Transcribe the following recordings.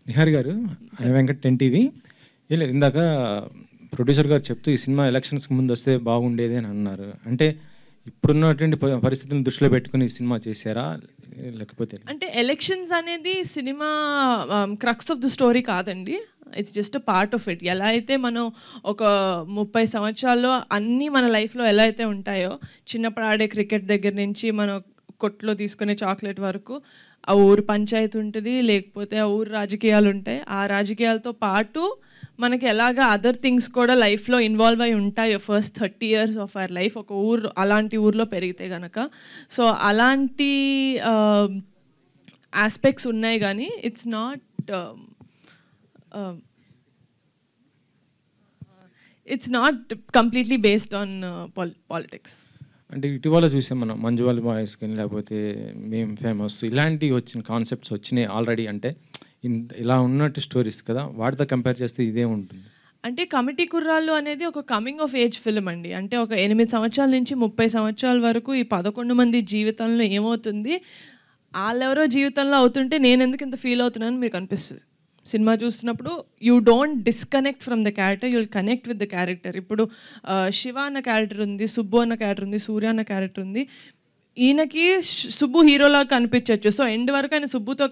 నిహారి గారు, వెంకట్ 10 టీవీ. లేదు, ఇందాక ప్రొడ్యూసర్ గారు చెప్తూ ఈ సినిమా ఎలక్షన్స్కి ముందు వస్తే బాగుండేది అని అన్నారు. అంటే ఇప్పుడున్నటువంటి పరిస్థితులను దృష్టిలో పెట్టుకుని ఈ సినిమా చేశారా, లేకపోతే? అంటే ఎలక్షన్స్ అనేది cinema crux of the story కాదండి. It's just a part of it. ఎలా అయితే మనం ఒక 30 సంవత్సరాల్లో అన్నీ మన లైఫ్లో ఎలా అయితే ఉంటాయో, చిన్నప్పుడు ఆడే క్రికెట్ దగ్గర నుంచి మన కొట్లో తీసుకునే చాక్లెట్ వరకు ఆ ఊరు పంచాయతీ ఉంటుంది, లేకపోతే ఆ ఊరు రాజకీయాలు ఉంటాయి. ఆ రాజకీయాలతో పాటు మనకి ఎలాగా అదర్ థింగ్స్ కూడా లైఫ్లో ఇన్వాల్వ్ అయి ఉంటాయి first 30 years of our life ఒక ఊరు అలాంటి ఊర్లో పెరిగితే కనుక. సో అలాంటి ఆస్పెక్ట్స్ ఉన్నాయి, కానీ it's not completely based on politics. అంటే ఇటీవల చూసాం మనం మంజువాల్ బాయ్స్ కానీ, లేకపోతే మేము ఫేమస్, ఇలాంటివి వచ్చిన కాన్సెప్ట్స్ వచ్చినాయి ఆల్రెడీ. అంటే ఇలా ఉన్నట్టు స్టోరీస్ కదా, వాటితో కంపేర్ చేస్తే ఇదే ఉంటుంది. అంటే కమిటీ కుర్రాళ్ళు అనేది ఒక కమింగ్ ఆఫ్ ఏజ్ ఫిల్మ్ అండి. అంటే ఒక 8 సంవత్సరాల నుంచి 30 సంవత్సరాల వరకు ఈ 11 మంది జీవితంలో ఏమవుతుంది, వాళ్ళెవరో జీవితంలో అవుతుంటే నేను ఎందుకు ఇంత ఫీల్ అవుతున్నాను మీకు అనిపిస్తుంది సినిమా చూస్తున్నప్పుడు. You don't disconnect from the character, you will connect with the character. ఇప్పుడు శివ అన్న క్యారెక్టర్ ఉంది, సుబ్బు అన్న క్యారెక్టర్ ఉంది, సూర్య అన్న క్యారెక్టర్ ఉంది. ఈయనకి సుబ్బు హీరోలాగా కనిపించవచ్చు, సో ఎండ్ వరకు ఆయన సుబ్బుతో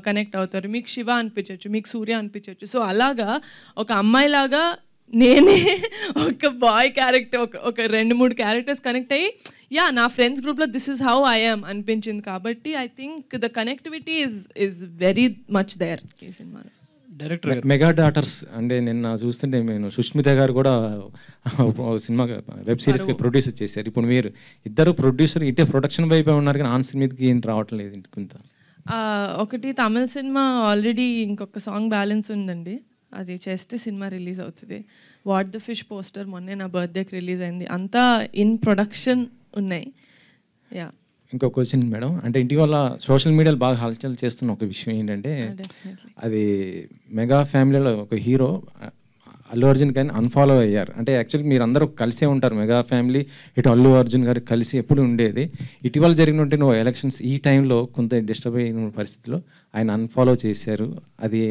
కనెక్ట్ అవుతారు. మీకు శివ అనిపించవచ్చు, మీకు సూర్య అనిపించవచ్చు. సో అలాగా ఒక అమ్మాయిలాగా నేనే ఒక బాయ్ క్యారెక్టర్, ఒక 2-3 క్యారెక్టర్స్ కనెక్ట్ అయ్యి నా ఫ్రెండ్స్ గ్రూప్లో this is how I am అనిపించింది. కాబట్టి I think the connectivity is very much there ఈ సినిమాలో. డైరెక్టర్ మెగా డాటర్స్ అంటే నిన్న చూస్తుంటే నేను సుష్మిత గారు కూడా సినిమా వెబ్ సిరీస్కి ప్రొడ్యూస్ చేశారు. ఇప్పుడు మీరు ఇద్దరు ప్రొడ్యూసర్ ఇటే ప్రొడక్షన్ వైపు ఉన్నారు, కానీ ఆన్ సినిమాకి ఏం రావటం లేదు ఇంత. ఒకటి తమిళ సినిమా ఆల్రెడీ ఇంకొక సాంగ్ బ్యాలెన్స్ ఉందండి, అది చేస్తే సినిమా రిలీజ్ అవుతుంది. వాట్ ద ఫిష్ పోస్టర్ మొన్నే నా బర్త్డేకి రిలీజ్ అయింది. అంతా ఇన్ ప్రొడక్షన్ ఉన్నాయి. యా, ఇంకో క్వశ్చన్ మేడం, అంటే ఇటీవల సోషల్ మీడియాలో బాగా హల్చల్ చేస్తున్న ఒక విషయం ఏంటంటే, అది మెగా ఫ్యామిలీలో ఒక హీరో అల్లు అర్జున్ కానీ అన్ఫాలో అయ్యారు. అంటే యాక్చువల్లీ మీరు అందరూ కలిసే ఉంటారు, మెగా ఫ్యామిలీ ఇటు అల్లు అర్జున్ గారు కలిసి ఎప్పుడు ఉండేది. ఇటీవల జరిగినట్టు నువ్వు ఎలక్షన్స్ ఈ టైంలో కొంత డిస్టర్బ్ అయిన పరిస్థితిలో ఆయన అన్ఫాలో చేశారు. అది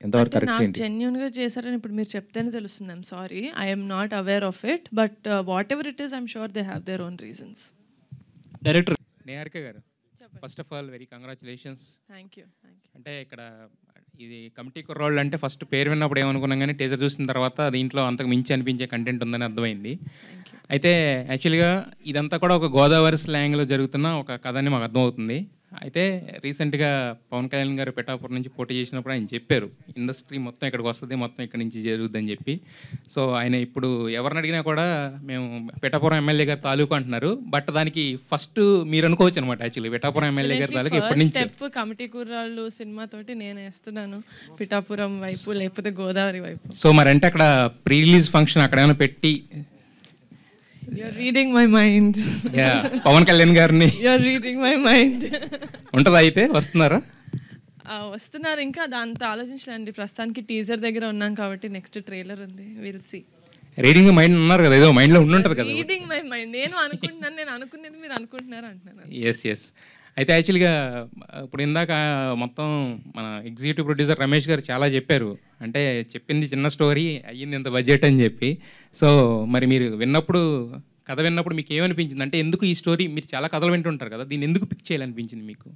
ఎంతవరకు కరెక్ట్ ఏంటి? జెన్యూన్గా చేశారని ఇప్పుడు మీరు చెప్తేనే తెలుస్తుంది. I'm sorry, I'm not aware of it, but whatever it is I'm sure they have their own reasons. Director Niharika గారు, first of all very congratulations. Thank you. అంటే ఇక్కడ ఇది కమిటీ కుర్రాళ్ళు అంటే ఫస్ట్ పేరు విన్నప్పుడు ఏమనుకున్నాం, కానీ టీజర్ చూసిన తర్వాత దీంట్లో అంతకు మించి అనిపించే కంటెంట్ ఉందని అర్థమైంది. అయితే యాక్చువల్గా ఇదంతా కూడా ఒక గోదావరి స్లాంగ్లో జరుగుతున్న ఒక కథ అని మాకు అర్థమవుతుంది. అయితే రీసెంట్గా పవన్ కళ్యాణ్ గారు పిఠాపురం నుంచి పోటీ చేసినప్పుడు ఆయన చెప్పారు, ఇండస్ట్రీ మొత్తం ఇక్కడికి వస్తుంది, మొత్తం ఇక్కడి నుంచి జరుగుద్దని చెప్పి. సో ఆయన ఇప్పుడు ఎవరిని అడిగినా కూడా మేము పిఠాపురం ఎమ్మెల్యే గారు తాలూకు అంటున్నారు. బట్ దానికి ఫస్ట్ మీరు అనుకోవచ్చు అనమాట, యాక్చువల్లీ పిఠాపురం ఎమ్మెల్యే గారి తాలూకు ఎప్పటి నుంచి స్టెప్ కమిటీ కుర్రాళ్ళు సినిమా తోటి నేను వేస్తున్నాను పిఠాపురం వైపు, లేకపోతే గోదావరి వైపు. సో మరి అంటే అక్కడ ప్రీ రిలీజ్ ఫంక్షన్ అక్కడ ఏమైనా పెట్టి You're reading my mind. Yeah, Pawan Kalyan గారిని You're reading my mind. ఉంటుందా? అయితే వస్తున్నారా? వస్తున్నారు, ఇంకా దాంతో ఆలోచించలేండి. ప్రస్తుతానికి టీజర్ దగ్గర ఉన్నాం కాబట్టి నెక్స్ట్ ట్రైలర్ ఉంది, విల్ సీ. రీడింగ్ మైండ్ అన్నారు కదా, ఏదో మైండ్లో ఉండుంటుంది కదా. రీడింగ్ మై మైండ్ నేను అనుకుంటున్నాను, నేను అనుకునేది మీరు అనుకుంటున్నారు అంటున్నాను. ఎస్. అయితే యాక్చువల్గా ఇప్పుడు ఇందాక మొత్తం మన ఎగ్జిక్యూటివ్ ప్రొడ్యూసర్ రమేష్ గారు చాలా చెప్పారు, అంటే చెప్పింది చిన్న స్టోరీ అయ్యింది ఇంత బడ్జెట్ అని చెప్పి. సో మరి మీరు కథ విన్నప్పుడు మీకు ఏమనిపించింది? అంటే ఎందుకు ఈ స్టోరీ, మీరు చాలా కథలు వింటుంటారు కదా, దీన్ని ఎందుకు పిక్ చేయాలనిపించింది మీకు?